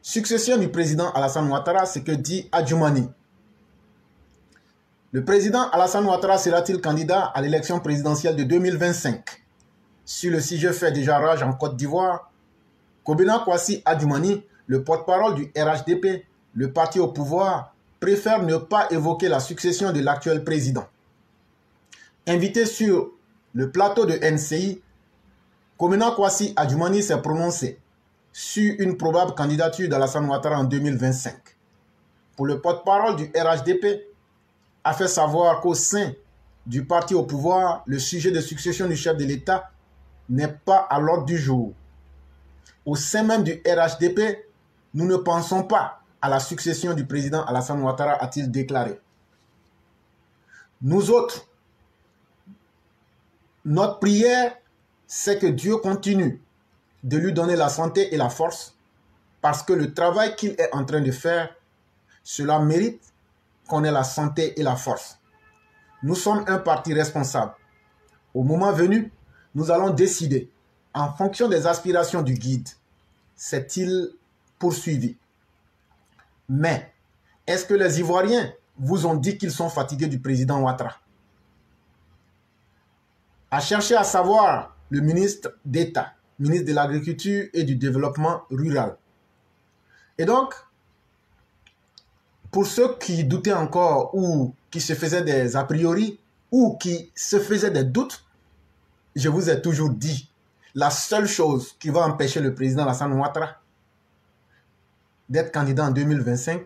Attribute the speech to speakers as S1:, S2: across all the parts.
S1: Succession du président Alassane Ouattara, ce que dit Adjoumani. Le président Alassane Ouattara sera-t-il candidat à l'élection présidentielle de 2025? Sur le sujet fait déjà rage en Côte d'Ivoire, Kobena Kwasi Adjoumani, le porte-parole du RHDP, le parti au pouvoir, préfère ne pas évoquer la succession de l'actuel président. Invité sur le plateau de NCI, Kobena Kwasi Adjoumani s'est prononcé sur une probable candidature d'Alassane Ouattara en 2025. Pour le porte-parole du RHDP, a fait savoir qu'au sein du parti au pouvoir, le sujet de succession du chef de l'État n'est pas à l'ordre du jour. Au sein même du RHDP, nous ne pensons pas à la succession du président Alassane Ouattara, a-t-il déclaré. Nous autres, notre prière, c'est que Dieu continue de lui donner la santé et la force, parce que le travail qu'il est en train de faire, cela mérite qu'on ait la santé et la force. Nous sommes un parti responsable. Au moment venu, nous allons décider, en fonction des aspirations du guide, s'est-il poursuivi. Mais, est-ce que les Ivoiriens vous ont dit qu'ils sont fatigués du président Ouattara? A cherché à savoir le ministre d'État, ministre de l'Agriculture et du Développement rural. Et donc, pour ceux qui doutaient encore ou qui se faisaient des a priori ou qui se faisaient des doutes, je vous ai toujours dit, la seule chose qui va empêcher le président Alassane Ouattara d'être candidat en 2025,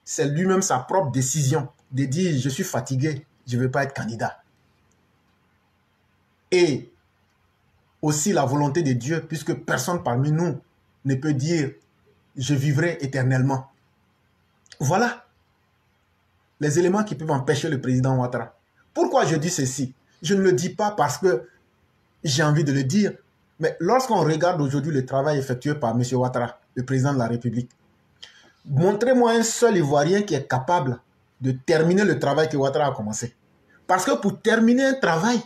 S1: c'est lui-même sa propre décision de dire « je suis fatigué, je ne veux pas être candidat ». Et aussi la volonté de Dieu, puisque personne parmi nous ne peut dire « je vivrai éternellement ». Voilà les éléments qui peuvent empêcher le président Ouattara. Pourquoi je dis ceci? Je ne le dis pas parce que j'ai envie de le dire, mais lorsqu'on regarde aujourd'hui le travail effectué par M. Ouattara, le président de la République, montrez-moi un seul Ivoirien qui est capable de terminer le travail que Ouattara a commencé. Parce que pour terminer un travail,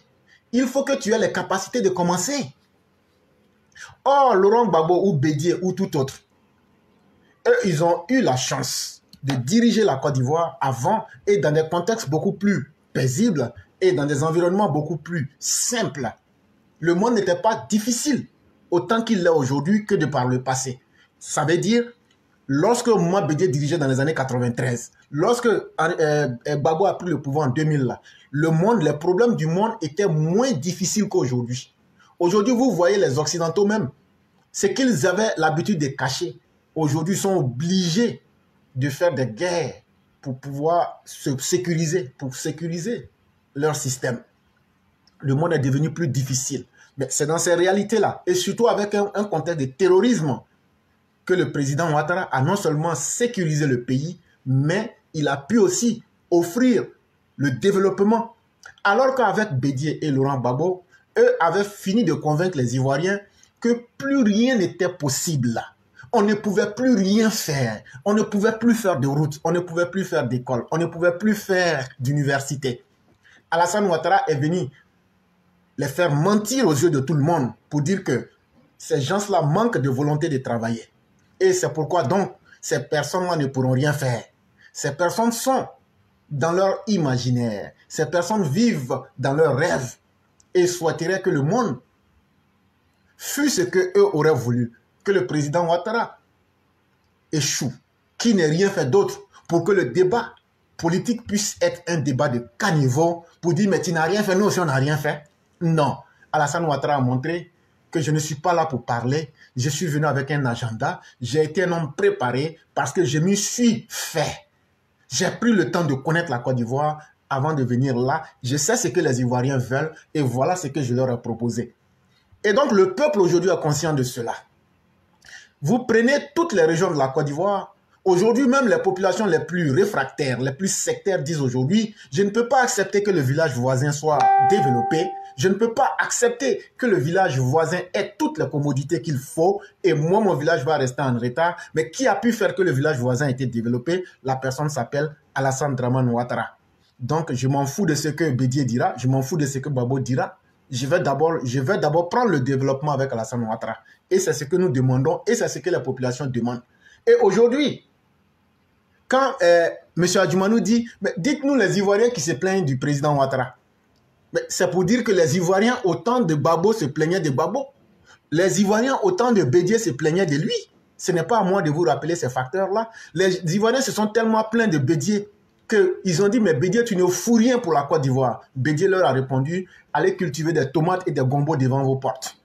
S1: il faut que tu aies les capacités de commencer. Or, Laurent Gbagbo ou Bédié ou tout autre, eux, ils ont eu la chance de diriger la Côte d'Ivoire avant et dans des contextes beaucoup plus paisibles et dans des environnements beaucoup plus simples. Le monde n'était pas difficile autant qu'il l'est aujourd'hui que de par le passé. Ça veut dire, lorsque moi Bédié dirigeait dans les années 93, lorsque Gbagbo a pris le pouvoir en 2000, le monde, les problèmes du monde étaient moins difficiles qu'aujourd'hui. Aujourd'hui, vous voyez les Occidentaux même, ce qu'ils avaient l'habitude de cacher, aujourd'hui sont obligés de faire des guerres pour pouvoir se sécuriser, pour sécuriser leur système. Le monde est devenu plus difficile. Mais c'est dans ces réalités-là, et surtout avec un contexte de terrorisme, que le président Ouattara a non seulement sécurisé le pays, mais il a pu aussi offrir le développement. Alors qu'avec Bédié et Laurent Gbagbo, eux avaient fini de convaincre les Ivoiriens que plus rien n'était possible là. On ne pouvait plus rien faire. On ne pouvait plus faire de route. On ne pouvait plus faire d'école. On ne pouvait plus faire d'université. Alassane Ouattara est venu les faire mentir aux yeux de tout le monde pour dire que ces gens-là manquent de volonté de travailler. Et c'est pourquoi donc ces personnes-là ne pourront rien faire. Ces personnes sont dans leur imaginaire. Ces personnes vivent dans leurs rêves et souhaiteraient que le monde fût ce qu'eux auraient voulu. Que le président Ouattara échoue, qui n'ait rien fait d'autre pour que le débat politique puisse être un débat de caniveau pour dire mais tu n'as rien fait, nous aussi on n'a rien fait. Non, Alassane Ouattara a montré que je ne suis pas là pour parler, je suis venu avec un agenda, j'ai été un homme préparé parce que je m'y suis fait. J'ai pris le temps de connaître la Côte d'Ivoire avant de venir là, je sais ce que les Ivoiriens veulent et voilà ce que je leur ai proposé. Et donc le peuple aujourd'hui est conscient de cela. Vous prenez toutes les régions de la Côte d'Ivoire. Aujourd'hui, même les populations les plus réfractaires, les plus sectaires disent aujourd'hui, je ne peux pas accepter que le village voisin soit développé. Je ne peux pas accepter que le village voisin ait toutes les commodités qu'il faut et moi, mon village va rester en retard. Mais qui a pu faire que le village voisin ait été développé? La personne s'appelle Alassane Dramane Ouattara. Donc, je m'en fous de ce que Bédié dira, je m'en fous de ce que Gbagbo dira. Je vais d'abord prendre le développement avec Alassane Ouattara. Et c'est ce que nous demandons et c'est ce que la population demande. Et aujourd'hui, quand M. Adjoumanou dit, dites-nous les Ivoiriens qui se plaignent du président Ouattara. C'est pour dire que les Ivoiriens, autant de Babo se plaignaient de Babo. Les Ivoiriens, autant de Bédié se plaignaient de lui. Ce n'est pas à moi de vous rappeler ces facteurs-là. Les Ivoiriens se sont tellement plaints de Bédié qu'ils ont dit, mais Bédié, tu ne fous rien pour la Côte d'Ivoire. Bédié leur a répondu, allez cultiver des tomates et des gombos devant vos portes.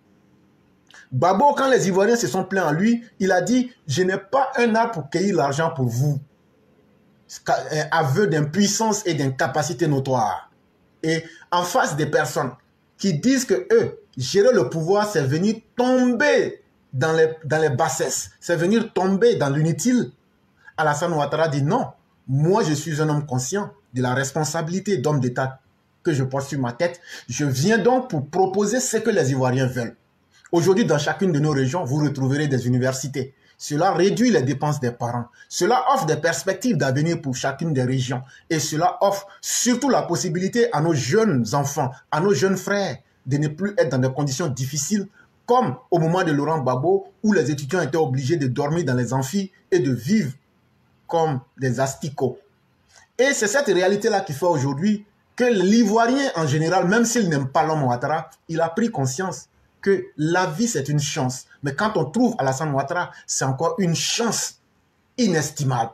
S1: Babo, quand les Ivoiriens se sont plaints en lui, il a dit, je n'ai pas un arbre pour cueillir l'argent pour vous. Aveu d'impuissance et d'incapacité notoire. Et en face des personnes qui disent que eux, gérer le pouvoir, c'est venir tomber dans les bassesses, c'est venir tomber dans l'inutile, Alassane Ouattara dit non, moi je suis un homme conscient de la responsabilité d'homme d'État que je porte sur ma tête. Je viens donc pour proposer ce que les Ivoiriens veulent. Aujourd'hui, dans chacune de nos régions, vous retrouverez des universités. Cela réduit les dépenses des parents. Cela offre des perspectives d'avenir pour chacune des régions. Et cela offre surtout la possibilité à nos jeunes enfants, à nos jeunes frères, de ne plus être dans des conditions difficiles, comme au moment de Laurent Gbagbo, où les étudiants étaient obligés de dormir dans les amphis et de vivre comme des asticots. Et c'est cette réalité-là qui fait aujourd'hui que l'Ivoirien en général, même s'il n'aime pas l'homme Ouattara, il a pris conscience que la vie, c'est une chance. Mais quand on trouve Alassane Ouattara, c'est encore une chance inestimable.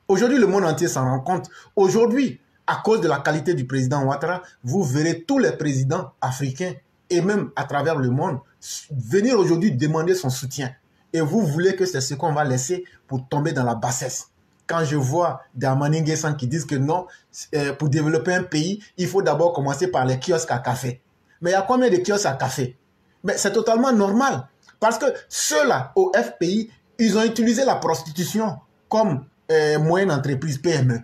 S1: Aujourd'hui, le monde entier s'en rend compte. Aujourd'hui, à cause de la qualité du président Ouattara, vous verrez tous les présidents africains et même à travers le monde venir aujourd'hui demander son soutien. Et vous voulez que c'est ce qu'on va laisser pour tomber dans la bassesse. Quand je vois des Amani Nguessan qui disent que non, pour développer un pays, il faut d'abord commencer par les kiosques à café. Mais il y a combien de kiosques à café? Mais c'est totalement normal. Parce que ceux-là, au FPI, ils ont utilisé la prostitution comme moyenne entreprise PME.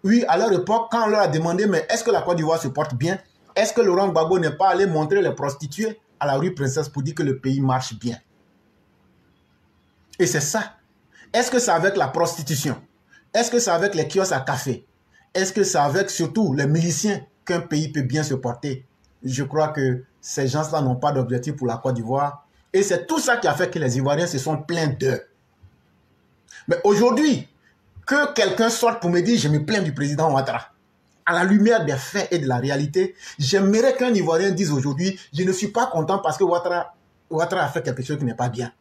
S1: Oui, à leur époque, quand on leur a demandé, mais est-ce que la Côte d'Ivoire se porte bien? Est-ce que Laurent Gbagbo n'est pas allé montrer les prostituées à la rue Princesse pour dire que le pays marche bien? Et c'est ça. Est-ce que c'est avec la prostitution? Est-ce que c'est avec les kiosques à café? Est-ce que c'est avec surtout les miliciens qu'un pays peut bien se porter? Je crois que ces gens-là n'ont pas d'objectif pour la Côte d'Ivoire. Et c'est tout ça qui a fait que les Ivoiriens se sont plaints d'eux. Mais aujourd'hui, que quelqu'un sorte pour me dire « je me plains du président Ouattara », à la lumière des faits et de la réalité, j'aimerais qu'un Ivoirien dise aujourd'hui « je ne suis pas content parce que Ouattara a fait quelque chose qui n'est pas bien ».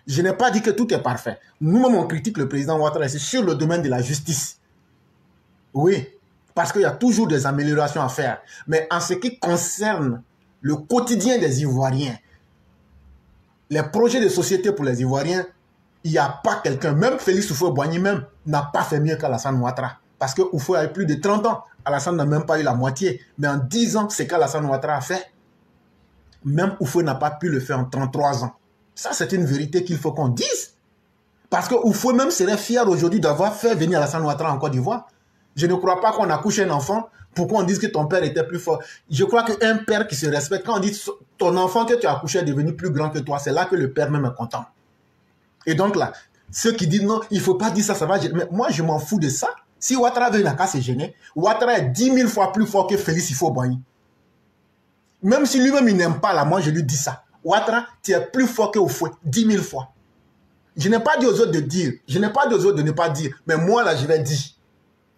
S1: Je n'ai pas dit que tout est parfait. Nous-mêmes, on critique le président Ouattara, c'est sur le domaine de la justice. Oui, parce qu'il y a toujours des améliorations à faire. Mais en ce qui concerne le quotidien des Ivoiriens, les projets de société pour les Ivoiriens, il n'y a pas quelqu'un, même Félix Houphouët-Boigny même, n'a pas fait mieux qu'Alassane Ouattara. Parce que Houphouët a eu plus de 30 ans. Alassane n'a même pas eu la moitié. Mais en 10 ans, c'est qu'Alassane Ouattara a fait. Même Houphouët n'a pas pu le faire en 33 ans. Ça, c'est une vérité qu'il faut qu'on dise. Parce que Houphouët même serait fier aujourd'hui d'avoir fait venir Alassane Ouattara en Côte d'Ivoire. Je ne crois pas qu'on accouche un enfant pour qu'on dise que ton père était plus fort. Je crois qu'un père qui se respecte, quand on dit ton enfant que tu as accouché est devenu plus grand que toi, c'est là que le père même est content. Et donc là, ceux qui disent non, il ne faut pas dire ça, ça va gêner. Mais moi, je m'en fous de ça. Si Ouattara veut, il n'a qu'à se gêner. Ouattara est 10 000 fois plus fort que Félix Houphouët-Boigny. Même si lui-même, il n'aime pas là, moi, je lui dis ça. Ouattara, tu es plus fort que Houphouët, 10 000 fois. Je n'ai pas dit aux autres de dire, je n'ai pas dit aux autres de ne pas dire, mais moi, là, je vais dire.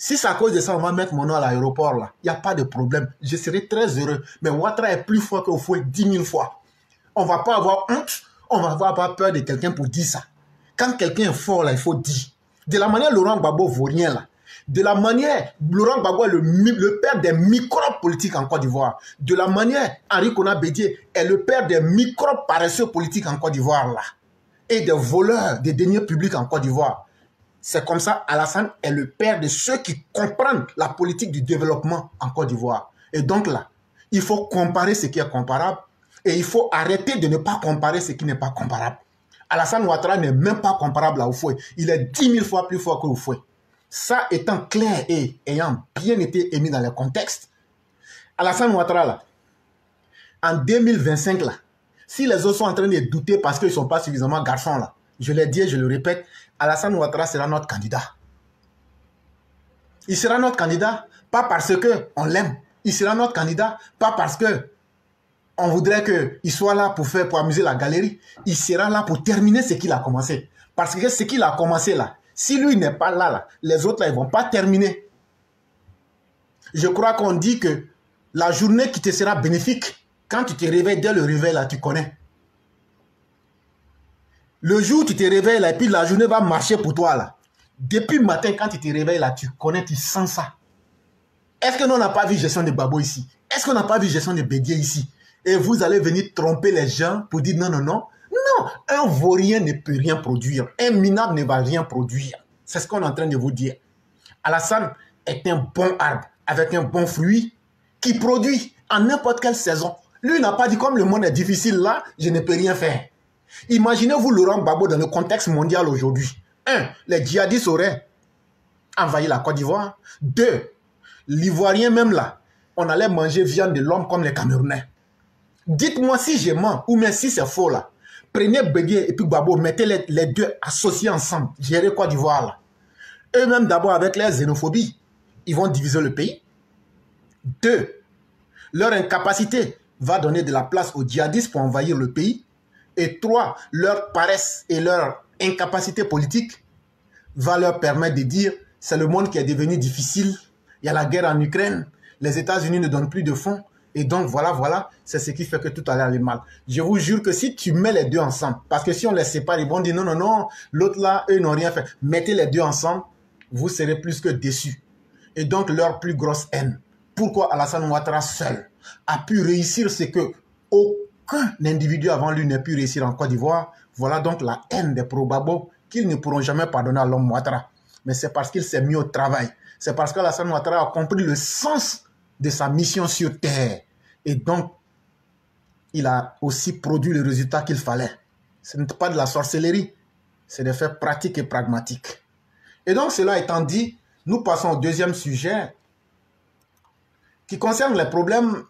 S1: Si c'est à cause de ça, on va mettre mon nom à l'aéroport, là. Il n'y a pas de problème. Je serai très heureux. Mais Ouattara est plus fort que Houphouët 10 000 fois. On ne va pas avoir honte, on va avoir peur de quelqu'un pour dire ça. Quand quelqu'un est fort, là, il faut dire. De la manière Laurent Gbagbo vaut rien, là. De la manière, Laurent Gbagbo est le père des microbes politiques en Côte d'Ivoire. De la manière, Henri Konan Bédié est le père des microbes paresseux politiques en Côte d'Ivoire, là. Et des voleurs, des deniers publics en Côte d'Ivoire. C'est comme ça, Alassane est le père de ceux qui comprennent la politique du développement en Côte d'Ivoire. Et donc là, il faut comparer ce qui est comparable et il faut arrêter de ne pas comparer ce qui n'est pas comparable. Alassane Ouattara n'est même pas comparable à Houphouët. Il est 10 000 fois plus fort que Houphouët. Ça étant clair et ayant bien été émis dans le contexte, Alassane Ouattara, là, en 2025, là, si les autres sont en train de douter parce qu'ils ne sont pas suffisamment garçons, là, je l'ai dit et je le répète, Alassane Ouattara sera notre candidat. Il sera notre candidat, pas parce qu'on l'aime. Il sera notre candidat, pas parce qu'on voudrait qu'il soit là pour amuser la galerie. Il sera là pour terminer ce qu'il a commencé. Parce que ce qu'il a commencé là, si lui n'est pas là, les autres là, ils ne vont pas terminer. Je crois qu'on dit que la journée qui te sera bénéfique, quand tu te réveilles, dès le réveil là, tu connais. Le jour où tu te réveilles là, et puis la journée va marcher pour toi là. Depuis le matin, quand tu te réveilles là, tu connais, tu sens ça. Est-ce que nous, on n'a pas vu gestion de Babo ici? Est-ce qu'on n'a pas vu gestion de Bédié ici? Et vous allez venir tromper les gens pour dire non, non, non. Non, un vaurien ne peut rien produire. Un minable ne va rien produire. C'est ce qu'on est en train de vous dire. Alassane est un bon arbre avec un bon fruit qui produit en n'importe quelle saison. Lui n'a pas dit comme le monde est difficile là, je ne peux rien faire. Imaginez-vous Laurent Gbagbo dans le contexte mondial aujourd'hui. 1. Les djihadistes auraient envahi la Côte d'Ivoire. 2. L'Ivoirien même là, on allait manger viande de l'homme comme les Camerounais. Dites-moi si je mens ou même si c'est faux là. Prenez Bédié et puis Gbagbo, mettez les deux associés ensemble. Gérer Côte d'Ivoire là. Eux-mêmes d'abord avec leur xénophobie, ils vont diviser le pays. 2. Leur incapacité va donner de la place aux djihadistes pour envahir le pays. Et 3. Leur paresse et leur incapacité politique va leur permettre de dire c'est le monde qui est devenu difficile. Il y a la guerre en Ukraine. Les États-Unis ne donnent plus de fonds. Et donc, voilà, c'est ce qui fait que tout allait aller mal. Je vous jure que si tu mets les deux ensemble, parce que si on les sépare, ils vont dire non, non, non, l'autre là, eux n'ont rien fait. Mettez les deux ensemble, vous serez plus que déçus. Et donc, leur plus grosse haine. Pourquoi Alassane Ouattara seul a pu réussir ce que aucun individu avant lui n'a pu réussir en Côte d'Ivoire? Voilà donc la haine des pro-Gbagbo qu'ils ne pourront jamais pardonner à l'homme Ouattara. Mais c'est parce qu'il s'est mis au travail. C'est parce qu'Alassane Ouattara a compris le sens de sa mission sur Terre. Et donc, il a aussi produit le résultat qu'il fallait. Ce n'est pas de la sorcellerie, c'est des faits pratiques et pragmatiques. Et donc, cela étant dit, nous passons au deuxième sujet qui concerne les problèmes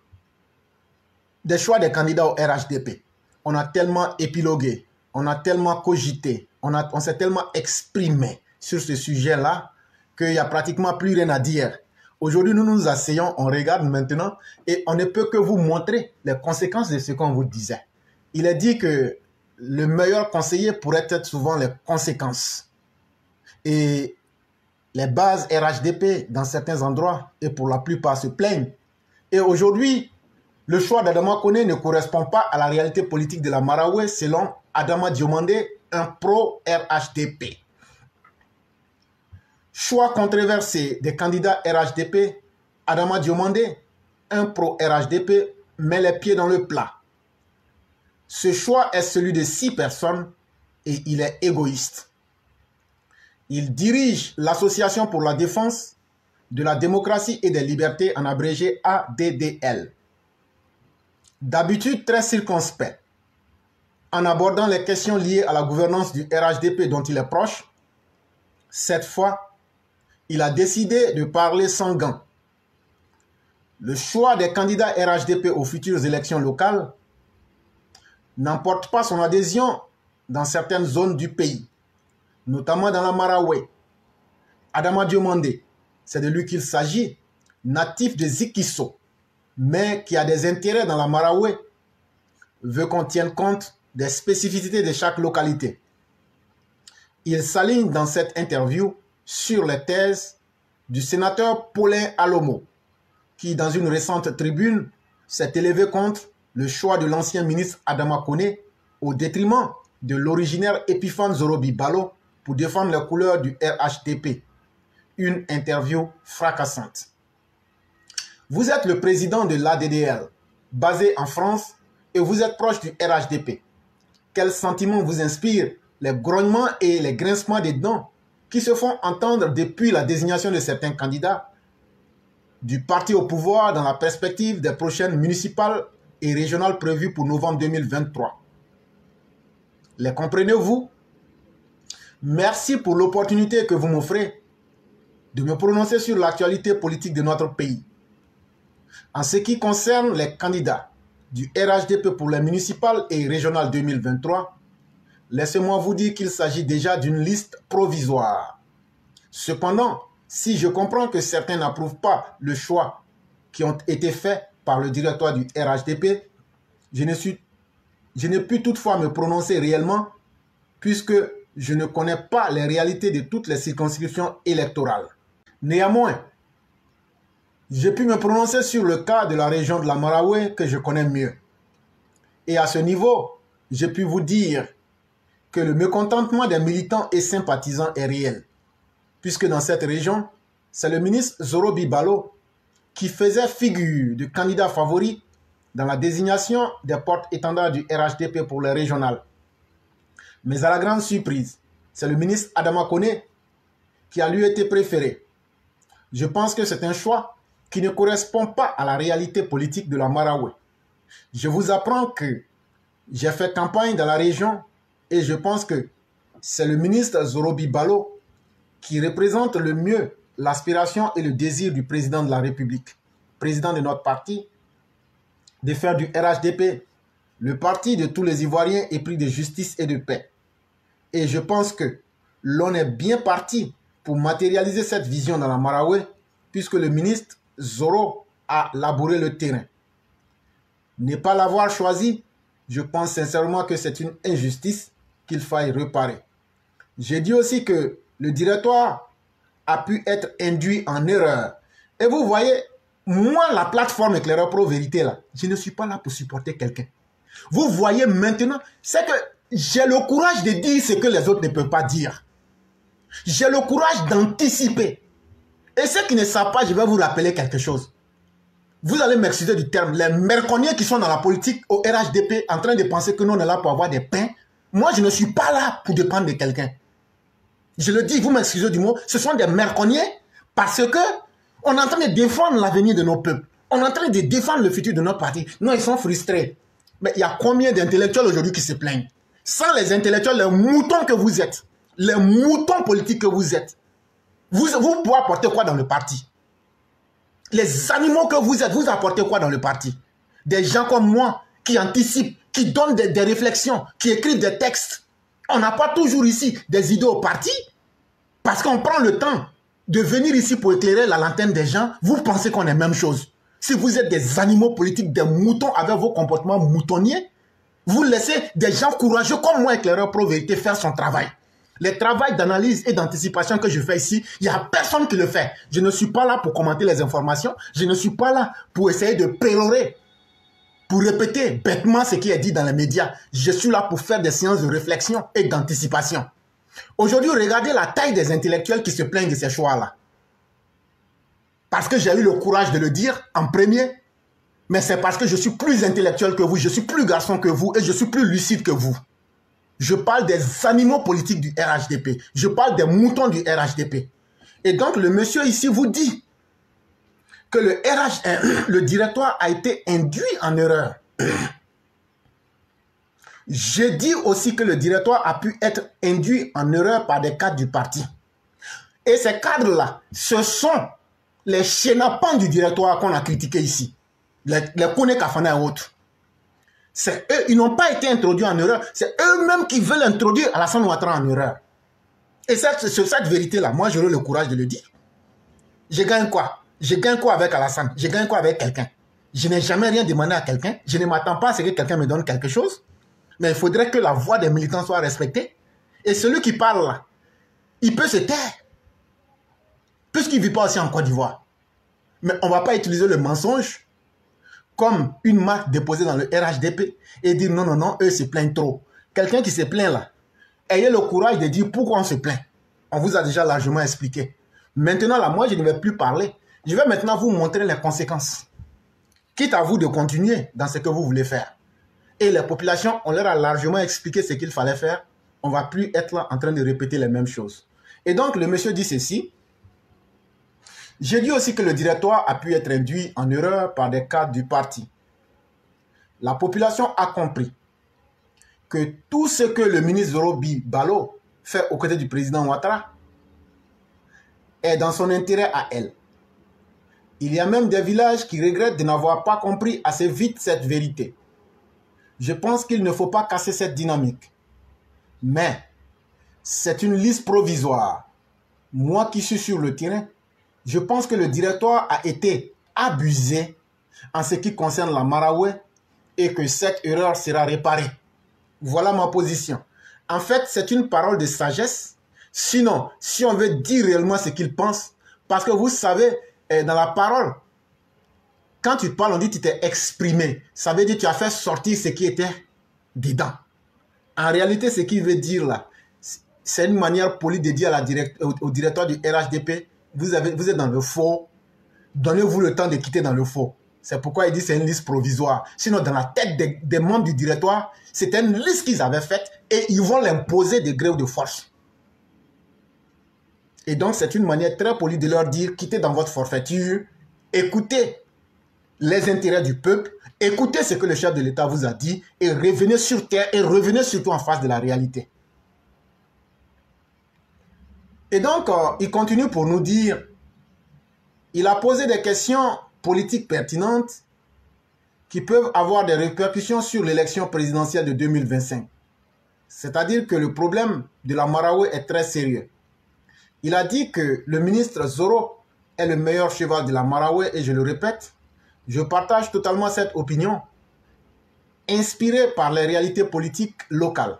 S1: des choix des candidats au RHDP. On a tellement épilogué, on a tellement cogité, on s'est tellement exprimé sur ce sujet-là qu'il n'y a pratiquement plus rien à dire. Aujourd'hui, nous nous asseyons, on regarde maintenant et on ne peut que vous montrer les conséquences de ce qu'on vous disait. Il est dit que le meilleur conseiller pourrait être souvent les conséquences. Et les bases RHDP dans certains endroits et pour la plupart se plaignent. Et aujourd'hui, le choix d'Adama Koné ne correspond pas à la réalité politique de la Maraoué selon Adama Diomandé, un pro-RHDP. Choix controversé des candidats RHDP, Adama Diomandé, un pro-RHDP, met les pieds dans le plat. Ce choix est celui de 6 personnes et il est égoïste. Il dirige l'Association pour la défense de la démocratie et des libertés, en abrégé ADDL. D'habitude très circonspect, en abordant les questions liées à la gouvernance du RHDP dont il est proche, cette fois, il a décidé de parler sans gants. Le choix des candidats RHDP aux futures élections locales n'emporte pas son adhésion dans certaines zones du pays, notamment dans la Maraoué. Adama Diomandé, c'est de lui qu'il s'agit, natif de Zikisso, mais qui a des intérêts dans la Maraoué, veut qu'on tienne compte des spécificités de chaque localité. Il s'aligne dans cette interview sur les thèses du sénateur Paulin Alomo, qui, dans une récente tribune, s'est élevé contre le choix de l'ancien ministre Adama Koné au détriment de l'originaire Epiphane Zorobi Balo pour défendre les couleurs du RHDP. Une interview fracassante. Vous êtes le président de l'ADDL, basé en France, et vous êtes proche du RHDP. Quels sentiments vous inspirent les grognements et les grincements des dents qui se font entendre depuis la désignation de certains candidats du parti au pouvoir dans la perspective des prochaines municipales et régionales prévues pour novembre 2023. Les comprenez-vous? Merci pour l'opportunité que vous m'offrez de me prononcer sur l'actualité politique de notre pays. En ce qui concerne les candidats du RHDP pour les municipales et régionales 2023, laissez-moi vous dire qu'il s'agit déjà d'une liste provisoire. Cependant, si je comprends que certains n'approuvent pas le choix qui ont été faits par le directoire du RHDP, je ne puis toutefois me prononcer réellement puisque je ne connais pas les réalités de toutes les circonscriptions électorales. Néanmoins, j'ai pu me prononcer sur le cas de la région de la Maraoué que je connais mieux. Et à ce niveau, j'ai pu vous dire que le mécontentement des militants et sympathisants est réel. Puisque dans cette région, c'est le ministre Zorobi Balo qui faisait figure de candidat favori dans la désignation des porte-étendards du RHDP pour les régionales. Mais à la grande surprise, c'est le ministre Adama Koné qui a lui été préféré. Je pense que c'est un choix qui ne correspond pas à la réalité politique de la Maraoué. Je vous apprends que j'ai fait campagne dans la région et je pense que c'est le ministre Zorobi Balo qui représente le mieux l'aspiration et le désir du président de la République, président de notre parti, de faire du RHDP le parti de tous les Ivoiriens épris de justice et de paix. Et je pense que l'on est bien parti pour matérialiser cette vision dans la Maraoué, puisque le ministre Zoro a labouré le terrain. Ne pas l'avoir choisi, je pense sincèrement que c'est une injustice qu'il faille réparer. J'ai dit aussi que le directoire a pu être induit en erreur. Et vous voyez, moi, la plateforme Éclaireur Pro Vérité, là, je ne suis pas là pour supporter quelqu'un. Vous voyez maintenant, c'est que j'ai le courage de dire ce que les autres ne peuvent pas dire. J'ai le courage d'anticiper. Et ceux qui ne savent pas, je vais vous rappeler quelque chose. Vous allez m'excuser du terme. Les merconiers qui sont dans la politique au RHDP en train de penser que nous, on est là pour avoir des pains. Moi, je ne suis pas là pour dépendre de quelqu'un. Je le dis, vous m'excusez du mot, ce sont des merconiers parce que on est en train de défendre l'avenir de nos peuples. On est en train de défendre le futur de notre parti. Non, ils sont frustrés. Mais il y a combien d'intellectuels aujourd'hui qui se plaignent? Sans les intellectuels, les moutons que vous êtes, les moutons politiques que vous êtes, vous pouvez apporter quoi dans le parti? Les animaux que vous êtes, vous apportez quoi dans le parti? Des gens comme moi qui anticipent, qui donnent des réflexions, qui écrivent des textes. On n'a pas toujours ici des idées au parti parce qu'on prend le temps de venir ici pour éclairer la lanterne des gens. Vous pensez qu'on est la même chose. Si vous êtes des animaux politiques, des moutons avec vos comportements moutonniers, vous laissez des gens courageux comme moi, Éclaireur Pro Vérité, faire son travail. Le travail d'analyse et d'anticipation que je fais ici, il n'y a personne qui le fait. Je ne suis pas là pour commenter les informations. Je ne suis pas là pour essayer de pérorer, pour répéter bêtement ce qui est dit dans les médias. Je suis là pour faire des séances de réflexion et d'anticipation. Aujourd'hui, regardez la taille des intellectuels qui se plaignent de ces choix-là. Parce que j'ai eu le courage de le dire en premier, mais c'est parce que je suis plus intellectuel que vous, je suis plus garçon que vous et je suis plus lucide que vous. Je parle des animaux politiques du RHDP. Je parle des moutons du RHDP. Et donc, le monsieur ici vous dit que le directoire a été induit en erreur. Je dis aussi que le directoire a pu être induit en erreur par des cadres du parti. Et ces cadres-là, ce sont les chénapans du directoire qu'on a critiqués ici. Les Koné Kafana et autres. C'est eux, ils n'ont pas été introduits en erreur. C'est eux-mêmes qui veulent introduire Alassane Ouattara en erreur. Et sur cette vérité-là, moi j'aurai le courage de le dire. Je gagne quoi? Je gagne quoi avec Alassane? Je gagne quoi avec quelqu'un? Je n'ai jamais rien demandé à quelqu'un. Je ne m'attends pas à ce que quelqu'un me donne quelque chose. Mais il faudrait que la voix des militants soit respectée. Et celui qui parle là, il peut se taire. Puisqu'il ne vit pas aussi en Côte d'Ivoire. Mais on ne va pas utiliser le mensonge comme une marque déposée dans le RHDP et dire non, non, non, eux se plaignent trop. Quelqu'un qui se plaint là, ayez le courage de dire pourquoi on se plaint. On vous a déjà largement expliqué. Maintenant là, moi je ne vais plus parler. Je vais maintenant vous montrer les conséquences. Quitte à vous de continuer dans ce que vous voulez faire. Et les populations, on leur a largement expliqué ce qu'il fallait faire. On ne va plus être là en train de répéter les mêmes choses. Et donc le monsieur dit ceci. J'ai dit aussi que le directoire a pu être induit en erreur par des cadres du parti. La population a compris que tout ce que le ministre Zorobi Balo fait aux côtés du président Ouattara est dans son intérêt à elle. Il y a même des villages qui regrettent de n'avoir pas compris assez vite cette vérité. Je pense qu'il ne faut pas casser cette dynamique. Mais c'est une liste provisoire. Moi qui suis sur le terrain, je pense que le directoire a été abusé en ce qui concerne la Maraoué et que cette erreur sera réparée. Voilà ma position. En fait, c'est une parole de sagesse. Sinon, si on veut dire réellement ce qu'il pense, parce que vous savez, dans la parole, quand tu parles, on dit que tu t'es exprimé. Ça veut dire que tu as fait sortir ce qui était dedans. En réalité, ce qu'il veut dire là, c'est une manière polie de dire au directeur du RHDP, vous êtes dans le faux, donnez-vous le temps de quitter dans le faux. C'est pourquoi il dit que c'est une liste provisoire. Sinon, dans la tête des membres du directoire, c'était une liste qu'ils avaient faite et ils vont l'imposer de gré ou de force. Et donc, c'est une manière très polie de leur dire, quittez dans votre forfaiture, écoutez les intérêts du peuple, écoutez ce que le chef de l'État vous a dit et revenez sur terre et revenez surtout en face de la réalité. Et donc, il continue pour nous dire, il a posé des questions politiques pertinentes qui peuvent avoir des répercussions sur l'élection présidentielle de 2025. C'est-à-dire que le problème de la Marawi est très sérieux. Il a dit que le ministre Zoro est le meilleur cheval de la Marawi et je le répète, je partage totalement cette opinion, inspirée par les réalités politiques locales.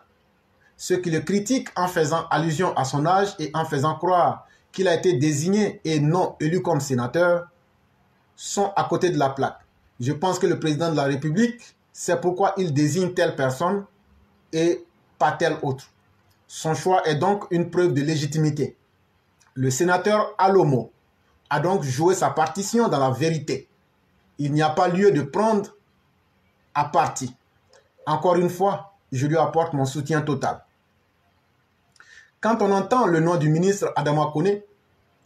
S1: Ceux qui le critiquent en faisant allusion à son âge et en faisant croire qu'il a été désigné et non élu comme sénateur sont à côté de la plaque. Je pense que le président de la République, c'est pourquoi il désigne telle personne et pas telle autre. Son choix est donc une preuve de légitimité. Le sénateur Alomo a donc joué sa partition dans la vérité. Il n'y a pas lieu de prendre à partie. Encore une fois, je lui apporte mon soutien total. Quand on entend le nom du ministre Adama Kone,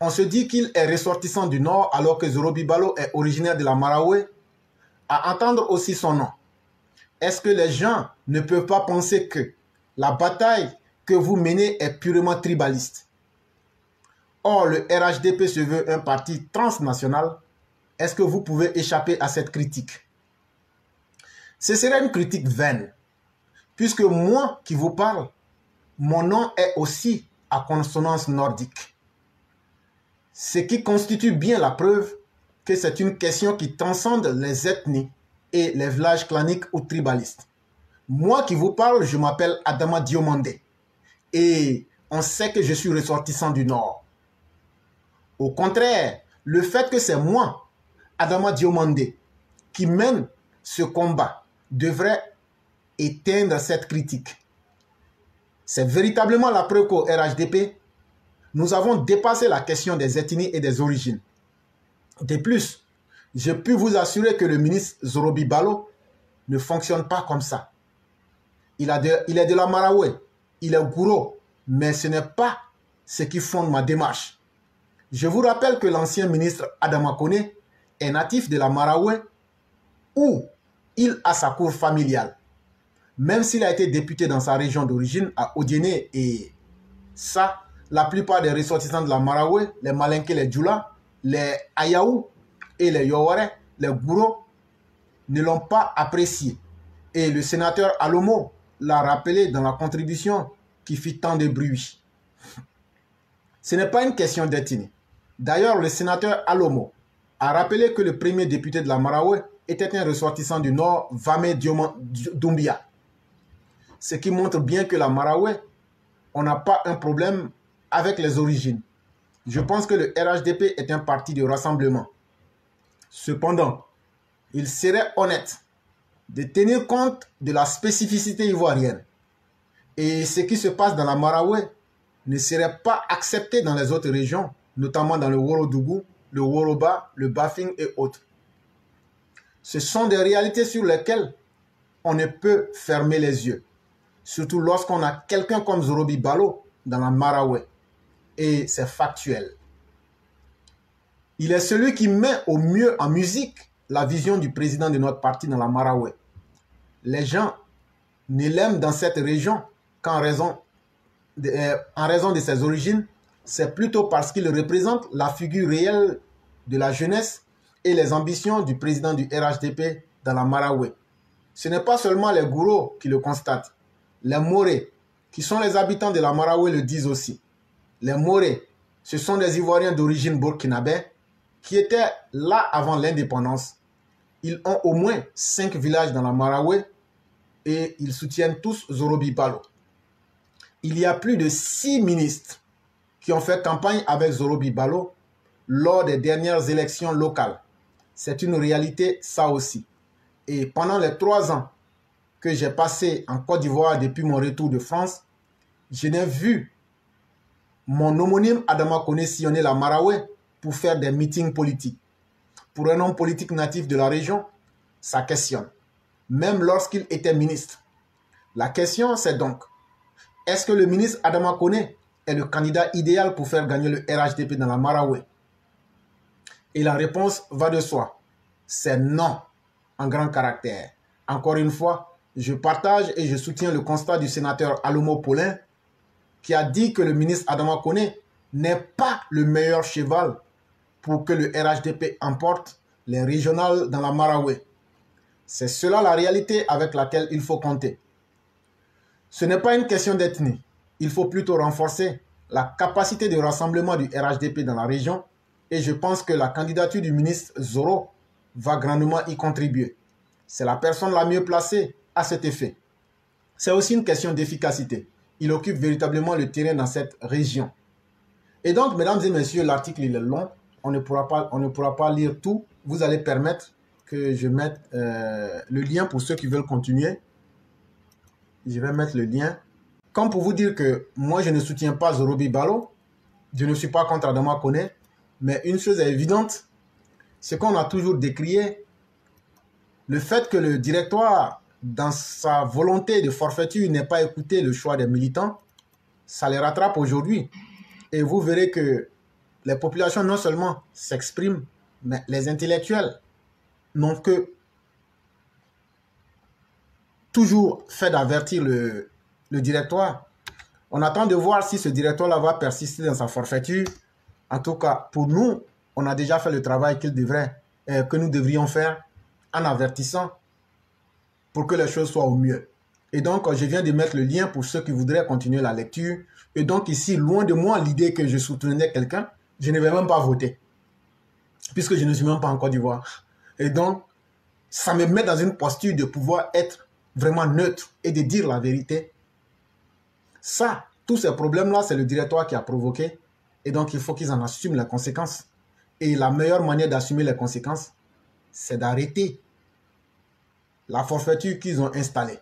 S1: on se dit qu'il est ressortissant du Nord alors que Zorobi Balo est originaire de la Marawi. À entendre aussi son nom, est-ce que les gens ne peuvent pas penser que la bataille que vous menez est purement tribaliste? Or, le RHDP se veut un parti transnational. Est-ce que vous pouvez échapper à cette critique? Ce serait une critique vaine, puisque moi qui vous parle, mon nom est aussi à consonance nordique. Ce qui constitue bien la preuve que c'est une question qui transcende les ethnies et les villages claniques ou tribalistes. Moi qui vous parle, je m'appelle Adama Diomande et on sait que je suis ressortissant du Nord. Au contraire, le fait que c'est moi, Adama Diomande, qui mène ce combat devrait éteindre cette critique. C'est véritablement la preuve qu'au RHDP, nous avons dépassé la question des ethnies et des origines. De plus, je puis vous assurer que le ministre Zorobi Balo ne fonctionne pas comme ça. Il est de la Marawi, il est gourou, mais ce n'est pas ce qui fonde ma démarche. Je vous rappelle que l'ancien ministre Adama Kone est natif de la Marawi où il a sa cour familiale. Même s'il a été député dans sa région d'origine à Odiene et ça, la plupart des ressortissants de la Marawi, les Malinké, les Djoula, les Ayaou et les Yoware, les Gouro, ne l'ont pas apprécié. Et le sénateur Alomo l'a rappelé dans la contribution qui fit tant de bruit. Ce n'est pas une question d'ethnie. D'ailleurs, le sénateur Alomo a rappelé que le premier député de la Marawi était un ressortissant du Nord, Vame Doumbia. Ce qui montre bien que la Marawi, on n'a pas un problème avec les origines. Je pense que le RHDP est un parti de rassemblement. Cependant, il serait honnête de tenir compte de la spécificité ivoirienne. Et ce qui se passe dans la Marawi ne serait pas accepté dans les autres régions, notamment dans le Wolodougou, le Woloba, le Bafing et autres. Ce sont des réalités sur lesquelles on ne peut fermer les yeux. Surtout lorsqu'on a quelqu'un comme Zorobi Balo dans la Marawi. Et c'est factuel. Il est celui qui met au mieux en musique la vision du président de notre parti dans la Marawi. Les gens ne l'aiment dans cette région qu'en raison de ses origines. C'est plutôt parce qu'il représente la figure réelle de la jeunesse et les ambitions du président du RHDP dans la Marawi. Ce n'est pas seulement les gourous qui le constatent. Les Morés, qui sont les habitants de la Marawi, le disent aussi. Les Morés, ce sont des Ivoiriens d'origine burkinabé qui étaient là avant l'indépendance. Ils ont au moins 5 villages dans la Marawi et ils soutiennent tous Zorobi Balo. il y a plus de 6 ministres qui ont fait campagne avec Zorobi Balo lors des dernières élections locales. C'est une réalité, ça aussi. Et pendant les 3 ans que j'ai passé en Côte d'Ivoire depuis mon retour de France, je n'ai vu mon homonyme Adama Koné sillonner la Maraoué pour faire des meetings politiques. Pour un homme politique natif de la région, ça questionne. Même lorsqu'il était ministre. La question, c'est donc, est-ce que le ministre Adama Koné est le candidat idéal pour faire gagner le RHDP dans la Maraoué? Et la réponse va de soi. C'est non, en grand caractère. Encore une fois, je partage et je soutiens le constat du sénateur Alomo Paulin qui a dit que le ministre Adama Koné n'est pas le meilleur cheval pour que le RHDP emporte les régionales dans la Maraoué. C'est cela la réalité avec laquelle il faut compter. Ce n'est pas une question d'ethnie. Il faut plutôt renforcer la capacité de rassemblement du RHDP dans la région et je pense que la candidature du ministre Zoro va grandement y contribuer. C'est la personne la mieux placée à cet effet. C'est aussi une question d'efficacité. Il occupe véritablement le terrain dans cette région. Et donc, mesdames et messieurs, l'article il est long. On ne pourra pas lire tout. Vous allez permettre que je mette le lien pour ceux qui veulent continuer. Je vais mettre le lien. Comme pour vous dire que moi, je ne soutiens pas Zorobi Balo. Je ne suis pas contre Adama Koné. Mais une chose est évidente, c'est qu'on a toujours décrié le fait que le directoire, dans sa volonté de forfaiture, n'ait pas écouté le choix des militants. Ça les rattrape aujourd'hui. Et vous verrez que les populations non seulement s'expriment, mais les intellectuels n'ont que toujours fait d'avertir le directoire. On attend de voir si ce directoire-là va persister dans sa forfaiture. En tout cas, pour nous, on a déjà fait le travail que nous devrions faire en avertissant pour que les choses soient au mieux. Et donc, je viens de mettre le lien pour ceux qui voudraient continuer la lecture. Et donc ici, loin de moi l'idée que je soutenais quelqu'un, je ne vais même pas voter. Puisque je ne suis même pas en Côte d'Ivoire. Et donc, ça me met dans une posture de pouvoir être vraiment neutre et de dire la vérité. Ça, tous ces problèmes-là, c'est le directoire qui a provoqué. Et donc, il faut qu'ils en assument les conséquences. Et la meilleure manière d'assumer les conséquences, c'est d'arrêter la forfaiture qu'ils ont installée.